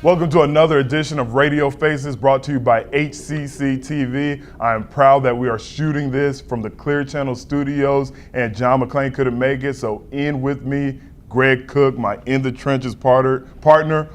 Welcome to another edition of Radio Faces brought to you by HCC TV. I am proud that we are shooting this from the Clear Channel studios and John McClain couldn't make it, so in with me, Greg Cook, my In the Trenches partner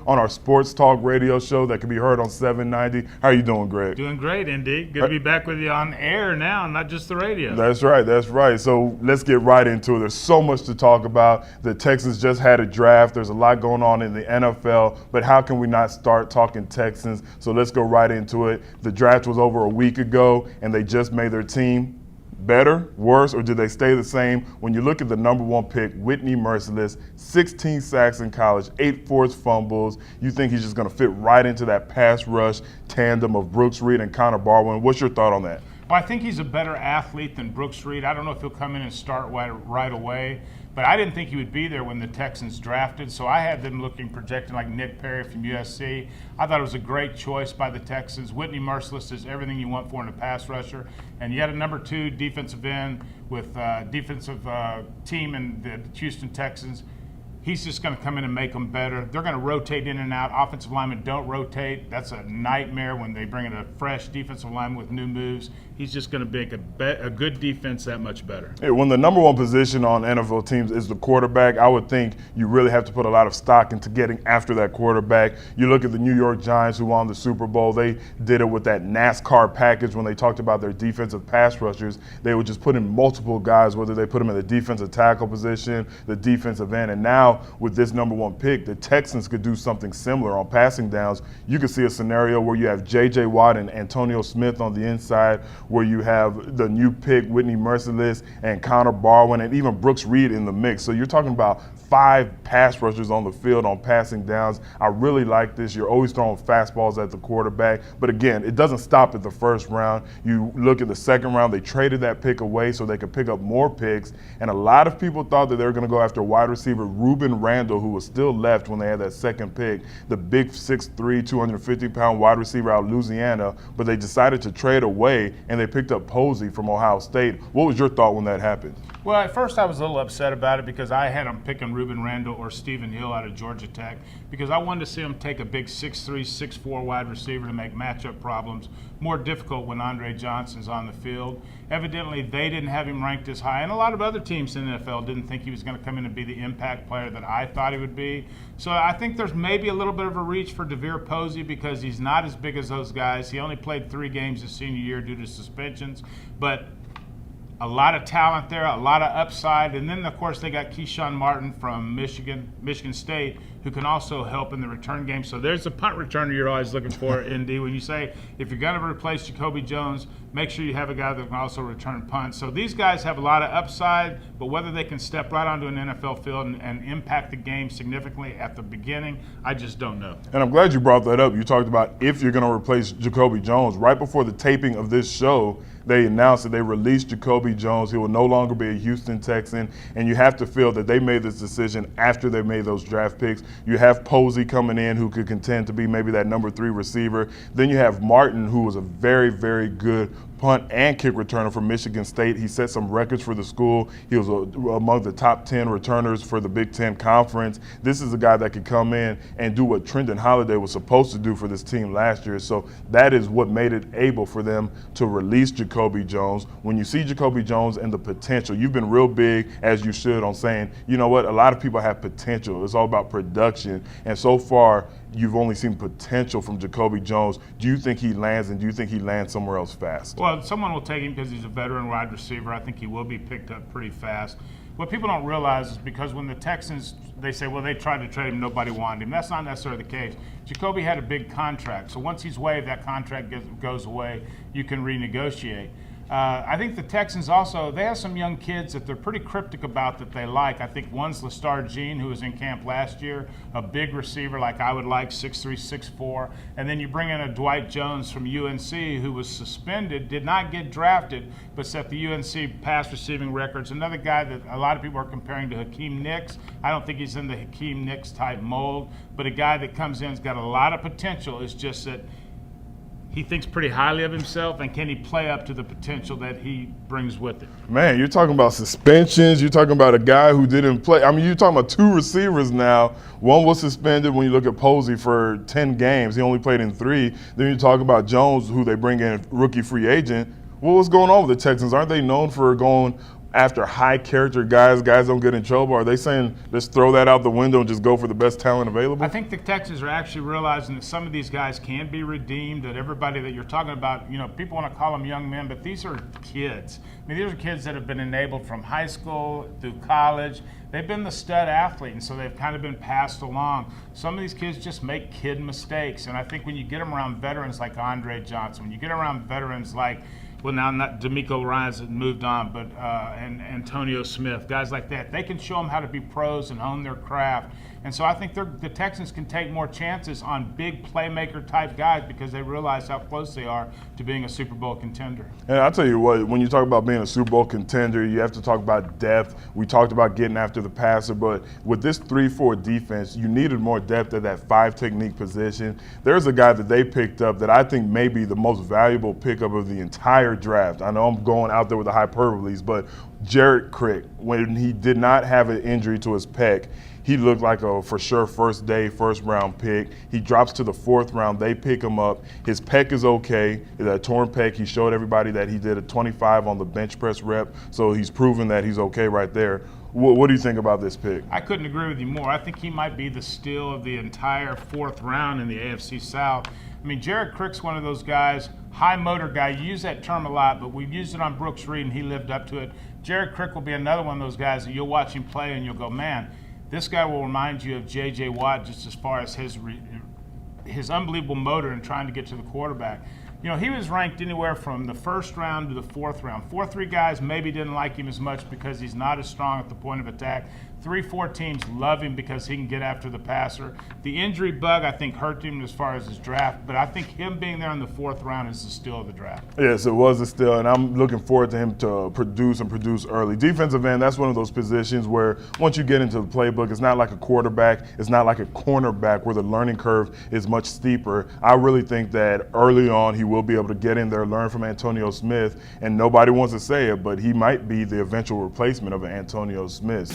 on our sports talk radio show that can be heard on 790. How are you doing, Greg? Doing great, Indy. Good to be back with you on air now, not just the radio. That's right. So let's get right into it. There's so much to talk about. The Texans just had a draft. There's a lot going on in the NFL, but how can we not start talking Texans? So let's go right into it. The draft was over a week ago, and they just made their team better, worse, or did they stay the same? When you look at the number one pick, Whitney Merciless, 16 sacks in college, 8 forced fumbles, you think he's just going to fit right into that pass rush tandem of Brooks Reed and Connor Barwin. What's your thought on that? Well, I think he's a better athlete than Brooks Reed. I don't know if he'll come in and start right away, but I didn't think he would be there when the Texans drafted, so I had them projecting like Nick Perry from USC. I thought it was a great choice by the Texans. Whitney Merciless is everything you want for in a pass rusher, and yet a number 2 defensive end with defensive team in the Houston Texans. He's just going to come in and make them better. They're going to rotate in and out. Offensive linemen don't rotate. That's a nightmare when they bring in a fresh defensive lineman with new moves. He's just going to make a good defense that much better. Hey, when the number one position on NFL teams is the quarterback, I would think you really have to put a lot of stock into getting after that quarterback. You look at the New York Giants who won the Super Bowl. They did it with that NASCAR package when they talked about their defensive pass rushers. They would just put in multiple guys, whether they put them in the defensive tackle position, the defensive end, and now with this number one pick, the Texans could do something similar on passing downs. You could see a scenario where you have J.J. Watt and Antonio Smith on the inside, where you have the new pick, Whitney Merciless, and Connor Barwin, and even Brooks Reed in the mix. So you're talking about 5 pass rushers on the field on passing downs. I really like this. You're always throwing fastballs at the quarterback. But again, it doesn't stop at the first round. You look at the second round, they traded that pick away so they could pick up more picks. And a lot of people thought that they were going to go after wide receiver Ruben Randall, who was still left when they had that second pick, the big 6'3", 250-pound wide receiver out of Louisiana. But they decided to trade away, and they picked up Posey from Ohio State. What was your thought when that happened? Well, at first I was a little upset about it because I had him picking Ruben Randall or Stephen Hill out of Georgia Tech because I wanted to see him take a big 6'3", 6'4" wide receiver to make matchup problems more difficult when Andre Johnson's on the field. Evidently, they didn't have him ranked as high, and a lot of other teams in the NFL didn't think he was going to come in and be the impact player that I thought he would be. So I think there's maybe a little bit of a reach for DeVere Posey because he's not as big as those guys. He only played 3 games his senior year due to suspensions, but a lot of talent there, a lot of upside. And then, of course, they got Keyshawn Martin from Michigan State, who can also help in the return game. So there's a punt returner you're always looking for, Indy. When you say, if you're going to replace Jacoby Jones, make sure you have a guy that can also return punts. So these guys have a lot of upside, but whether they can step right onto an NFL field and impact the game significantly at the beginning, I just don't know. And I'm glad you brought that up. You talked about if you're going to replace Jacoby Jones. Right before the taping of this show, they announced that they released Jacoby Jones. He will no longer be a Houston Texan, and you have to feel that they made this decision after they made those draft picks. You have Posey coming in who could contend to be maybe that number 3 receiver. Then you have Martin, who was a very, very good punt and kick returner from Michigan State. He set some records for the school. He was among the top 10 returners for the Big Ten Conference. This is a guy that could come in and do what Trenton Holiday was supposed to do for this team last year. So that is what made it able for them to release Jacoby Jones. When you see Jacoby Jones and the potential, you've been real big, as you should, on saying, you know what, a lot of people have potential. It's all about production. And so far, you've only seen potential from Jacoby Jones. Do you think he lands, and do you think he lands somewhere else fast? Well, someone will take him because he's a veteran wide receiver. I think he will be picked up pretty fast. What people don't realize is because when the Texans, they say, well, they tried to trade him, nobody wanted him. That's not necessarily the case. Jacoby had a big contract, so once he's waived, that contract goes away. You can renegotiate. I think the Texans also, they have some young kids that they're pretty cryptic about that they like. I think one's Lestar Jean, who was in camp last year, a big receiver like I would like, 6'3", 6'4". And then you bring in a Dwight Jones from UNC who was suspended, did not get drafted, but set the UNC pass receiving records. Another guy that a lot of people are comparing to Hakeem Nicks. I don't think he's in the Hakeem Nicks type mold, but a guy that comes in has got a lot of potential. It's just that he thinks pretty highly of himself, and can he play up to the potential that he brings with it? Man, you're talking about suspensions. You're talking about a guy who didn't play. I mean, you're talking about two receivers now. One was suspended when you look at Posey for 10 games. He only played in 3. Then you talk about Jones, who they bring in, rookie free agent. What's going on with the Texans? Aren't they known for going after high character guys don't get in trouble? Are they saying let's throw that out the window and just go for the best talent available? I think the Texans are actually realizing that some of these guys can be redeemed, that everybody that you're talking about, people want to call them young men, but these are kids. I mean, these are kids that have been enabled from high school through college. They've been the stud athlete, and so they've kind of been passed along. Some of these kids just make kid mistakes, and I think when you get them around veterans like Andre Johnson, when you get around veterans like, well, now not D'Amico Ryans had moved on, but and Antonio Smith, guys like that, they can show them how to be pros and hone their craft. And so I think the Texans can take more chances on big playmaker type guys because they realize how close they are to being a Super Bowl contender. And I'll tell you what, when you talk about being a Super Bowl contender, you have to talk about depth. We talked about getting after the passer, but with this 3-4 defense, you needed more depth at that 5 technique position. There's a guy that they picked up that I think may be the most valuable pickup of the entire draft. I know I'm going out there with the hyperboles, but Jared Crick, when he did not have an injury to his pec, he looked like a for sure first round pick. He drops to the 4th round. They pick him up. His pec is okay. That torn pec, he showed everybody that he did a 25 on the bench press rep, so he's proven that he's okay right there. What do you think about this pick? I couldn't agree with you more. I think he might be the steal of the entire 4th round in the AFC South. I mean, Jared Crick's one of those guys, high motor guy. You use that term a lot, but we've used it on Brooks Reed, and he lived up to it. Jared Crick will be another one of those guys that you'll watch him play, and you'll go, man, this guy will remind you of J.J. Watt just as far as his unbelievable motor in trying to get to the quarterback. He was ranked anywhere from the 1st round to the 4th round. 4-3 guys maybe didn't like him as much because he's not as strong at the point of attack. 3-4 teams love him because he can get after the passer. The injury bug, I think, hurt him as far as his draft, but I think him being there in the 4th round is the steal of the draft. Yes, it was a steal, and I'm looking forward to him to produce early. Defensive end, that's one of those positions where once you get into the playbook, it's not like a quarterback, it's not like a cornerback where the learning curve is much steeper. I really think that early on he will be able to get in there, learn from Antonio Smith, and nobody wants to say it, but he might be the eventual replacement of Antonio Smith.